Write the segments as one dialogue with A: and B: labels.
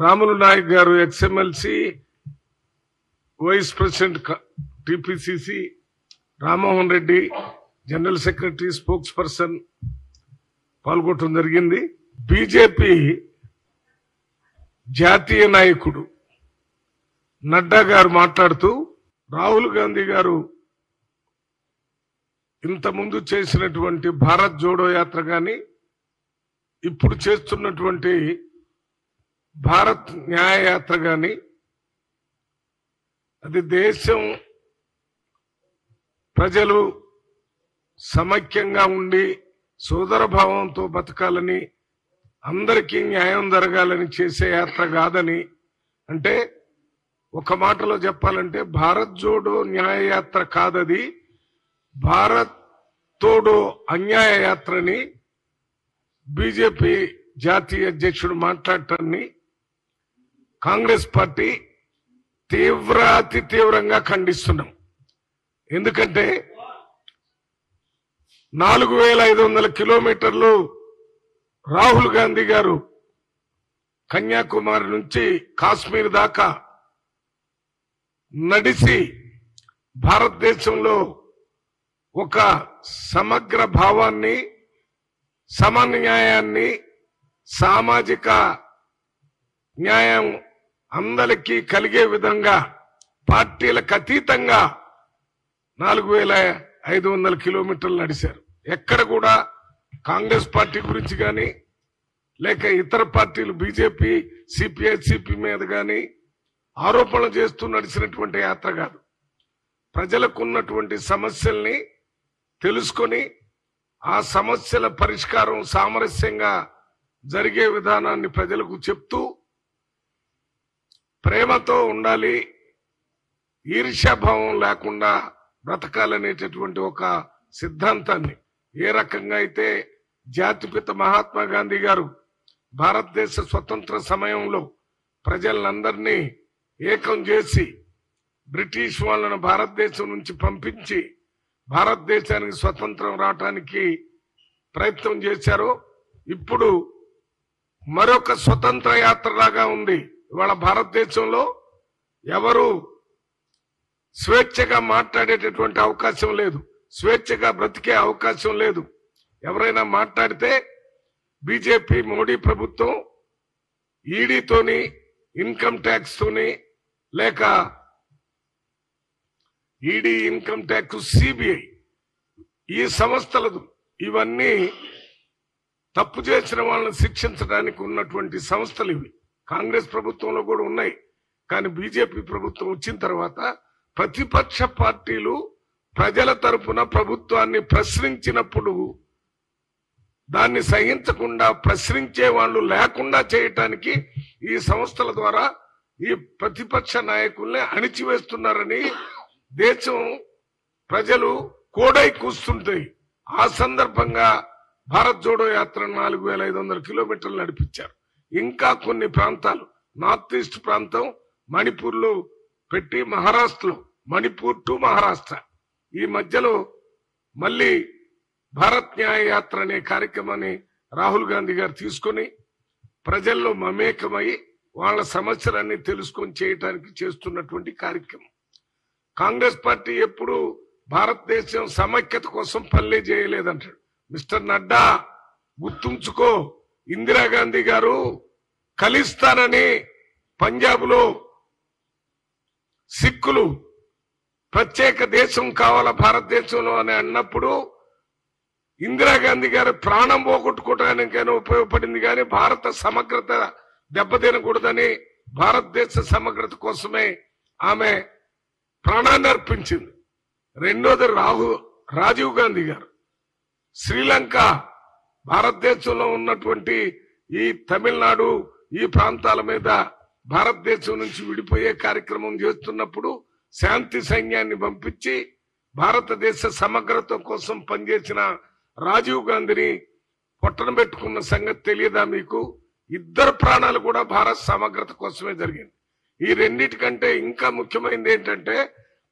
A: Ramulu Nayak garu ex MLC vice president TPCC, Rammohan Reddy general secretary spokes person పాల్గొనడం జరిగింది. BJP జాతీయ నాయకుడు నడ్డా గారు మాట్లాడుతూ రాహుల్ గాంధీ గారు ఇంతకుముందు చేసినటువంటి భారత్ జోడో యాత్ర గాని, ఇప్పుడు చేస్తున్నటువంటి భారత్ న్యాయ యాత్ర గాని, అది దేశం ప్రజలు సమైక్యంగా ఉండి సోదర భావంతో బతకాలని, అందరికీ న్యాయం జరగాలని చేసే యాత్ర కాదని, అంటే ఒక మాటలో చెప్పాలంటే భారత్ జోడో న్యాయ యాత్ర కాదది, భారత్ తోడో అన్యాయ యాత్రని బీజేపీ జాతీయ అధ్యక్షుడు మాట్లాడటాన్ని కాంగ్రెస్ పార్టీ అతి తీవ్రంగా ఖండిస్తున్నాం. ఎందుకంటే 4500 కిలోమీటర్లు రాహుల్ గాంధీ గారు కన్యాకుమారి నుంచి కాశ్మీర్ దాకా నడిచి భారతదేశంలో ఒక సమగ్ర భావాన్ని, సమన్యాయాన్ని, సామాజిక న్యాయం అందరికీ కలిగే విధంగా పార్టీలకు అతీతంగా 4500 కిలోమీటర్లు నడిచారు. ఎక్కడ కూడా కాంగ్రెస్ పార్టీ గురించి కానీ, లేక ఇతర పార్టీలు బీజేపీ, సిపిఐ, సిపి మీద కానీ ఆరోపణలు చేస్తూ నడిచినటువంటి యాత్ర కాదు. ప్రజలకు ఉన్నటువంటి సమస్యల్ని తెలుసుకొని ఆ సమస్యల పరిష్కారం సామరస్యంగా జరిగే విధానాన్ని ప్రజలకు చెప్తూ ప్రేమతో ఉండాలి, ఈర్ష్యాభావం లేకుండా బ్రతకాలనేటటువంటి ఒక సిద్ధాంతాన్ని, ఏ రకంగా అయితే జాతిపిత మహాత్మా గాంధీ గారు భారతదేశ స్వతంత్ర సమయంలో ప్రజలందరినీ ఏకం చేసి బ్రిటిష్ వాళ్ళను భారతదేశం నుంచి పంపించి భారతదేశానికి స్వతంత్రం రావటానికి ప్రయత్నం చేశారో, ఇప్పుడు మరొక స్వతంత్ర యాత్రలాగా ఉంది. ఇవాళ భారతదేశంలో ఎవరు స్వేచ్ఛగా మాట్లాడేటటువంటి అవకాశం లేదు, స్వేచ్ఛగా బ్రతికే అవకాశం లేదు. ఎవరైనా మాట్లాడితే బీజేపీ మోడీ ప్రభుత్వం ఈడీతోని, ఇన్కమ్ ట్యాక్స్ తోని, లేక ఈడీ, ఇన్కమ్ ట్యాక్స్, సిబిఐ ఈ సంస్థలు ఇవన్నీ తప్పు చేసిన వాళ్ళని శిక్షించడానికి ఉన్నటువంటి సంస్థలు ఇవి. కాంగ్రెస్ ప్రభుత్వంలో కూడా ఉన్నాయి. కానీ బీజేపీ ప్రభుత్వం వచ్చిన తర్వాత ప్రతిపక్ష పార్టీలు ప్రజల తరపున ప్రభుత్వాన్ని ప్రశ్నించినప్పుడు దాన్ని సహించకుండా ప్రశ్నించే వాళ్ళు లేకుండా చేయటానికి ఈ సంస్థల ద్వారా ఈ ప్రతిపక్ష నాయకుల్ని అణిచివేస్తున్నారని దేశం ప్రజలు కోడై కూస్తుంటాయి. ఆ సందర్భంగా భారత్ జోడో యాత్ర 4500 కిలోమీటర్లు నడిపించారు. ఇంకా కొన్ని ప్రాంతాలు, నార్త్ ఈస్ట్ ప్రాంతం, మణిపూర్ లో పెట్టి మహారాష్ట్రలో, మణిపూర్ టు మహారాష్ట్ర ఈ మధ్యలో మళ్ళీ భారత్ న్యాయ యాత్ర అనే కార్యక్రమాన్ని రాహుల్ గాంధీ గారు తీసుకొని ప్రజల్లో మమేకమై వాళ్ళ సమస్యలన్నీ తెలుసుకొని చేయటానికి చేస్తున్నటువంటి కార్యక్రమం. కాంగ్రెస్ పార్టీ ఎప్పుడు భారతదేశం సమైక్యత కోసం పనులే చేయలేదంటాడు. మిస్టర్ నడ్డా, గుర్తుంచుకో, ఇందిరాగాంధీ గారు ఖలిస్తానని పంజాబ్ లో సిక్కులు ప్రత్యేక దేశం కావాలా భారతదేశంలో అని అన్నప్పుడు ఇందిరాగాంధీ గారు ప్రాణం పోగొట్టుకోవడానికైనా ఉపయోగపడింది. కానీ భారత సమగ్రత దెబ్బతినకూడదని భారతదేశ సమగ్రత కోసమే ఆమె ప్రాణాన్ని అర్పించింది. రెండోది రాజీవ్ గాంధీ గారు శ్రీలంక, భారతదేశంలో ఉన్నటువంటి ఈ తమిళనాడు ఈ ప్రాంతాల మీద భారతదేశం నుంచి విడిపోయే కార్యక్రమం చేస్తున్నప్పుడు శాంతి సైన్యాన్ని పంపించి భారతదేశ సమగ్రత కోసం పనిచేసిన రాజీవ్ గాంధీని పొట్టన పెట్టుకున్న సంగతి తెలియదా మీకు? ఇద్దరు ప్రాణాలు కూడా భారత సమగ్రత కోసమే జరిగింది. ఈ రెండిటికంటే ఇంకా ముఖ్యమైనది ఏంటంటే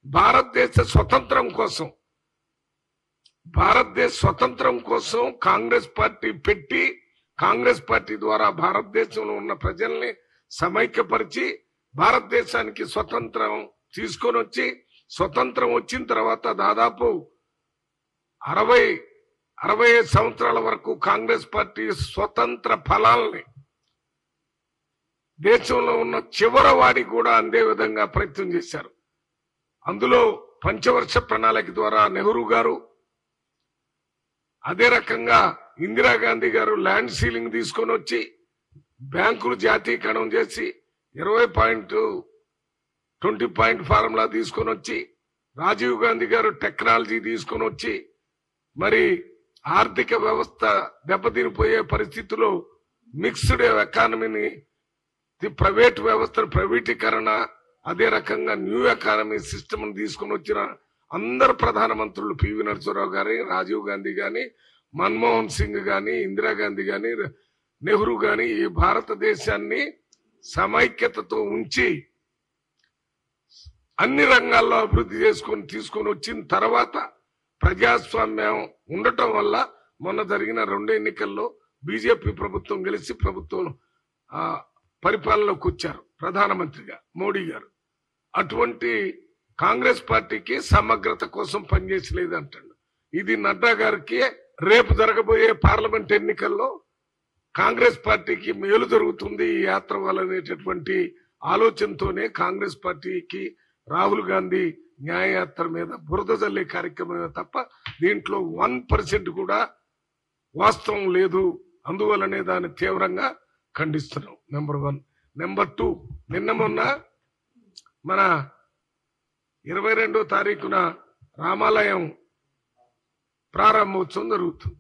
A: భారతదేశ స్వతంత్రం కోసం కాంగ్రెస్ పార్టీ పెట్టి, కాంగ్రెస్ పార్టీ ద్వారా భారతదేశంలో ఉన్న ప్రజల్ని సమైక్యపరిచి భారతదేశానికి స్వతంత్రం తీసుకొని వచ్చి, స్వతంత్రం వచ్చిన తర్వాత దాదాపు 65 సంవత్సరాల వరకు కాంగ్రెస్ పార్టీ స్వతంత్ర ఫలాల్ని దేశంలో ఉన్న చివరి వాడి కూడా అందే విధంగా ప్రయత్నం చేశారు. అందులో పంచవర్ష ప్రణాళిక ద్వారా నెహ్రూ గారు, అదే రకంగా ఇందిరాగాంధీ గారు ల్యాండ్ సీలింగ్ తీసుకొని వచ్చి బ్యాంకులు జాతీయకరణం చేసి 20.20 ఫార్ములా తీసుకొని వచ్చి, రాజీవ్ గాంధీ గారు టెక్నాలజీ తీసుకొని వచ్చి మరి ఆర్థిక వ్యవస్థ దెబ్బతినిపోయే పరిస్థితిలో మిక్స్డ్ ఎకానమీని, ప్రైవేట్ వ్యవస్థ ప్రైవేటీకరణ, అదే రకంగా న్యూ ఎకానమీ సిస్టమ్ తీసుకొని వచ్చిన అందరు ప్రధానమంత్రులు పివి నరసింహరావు గాని, రాజీవ్ గాంధీ గాని, మన్మోహన్ సింగ్ గాని, ఇందిరాగాంధీ గాని, నెహ్రూ గాని ఈ భారతదేశాన్ని సమైక్యతతో ఉంచి అన్ని రంగాల్లో అభివృద్ధి తీసుకొని వచ్చిన తర్వాత ప్రజాస్వామ్యం ఉండటం వల్ల మొన్న జరిగిన 2 ఎన్నికల్లో బీజేపీ ప్రభుత్వం గెలిచి ప్రభుత్వం పరిపాలనలోకి వచ్చారు ప్రధానమంత్రిగా మోడీ గారు. అటువంటి కాంగ్రెస్ పార్టీకి సమగ్రత కోసం పనిచేసలేదంటాడు. ఇది నడ్డా గారికి రేపు జరగబోయే పార్లమెంట్ ఎన్నికల్లో కాంగ్రెస్ పార్టీకి మేలు జరుగుతుంది ఈ యాత్ర వల్లనేటటువంటి ఆలోచనతోనే కాంగ్రెస్ పార్టీకి రాహుల్ గాంధీ న్యాయయాత్ర మీద బురద జల్లే కార్యక్రమమే తప్ప దీంట్లో 1% కూడా వాస్తవం లేదు. అందువల్లనే దాన్ని తీవ్రంగా ఖండిస్తున్నాం. నెంబర్ 1. నెంబర్ 2, నిన్న మొన్న మన 22వ తారీఖున రామాలయం ప్రారంభోత్సవం జరుగుతుంది.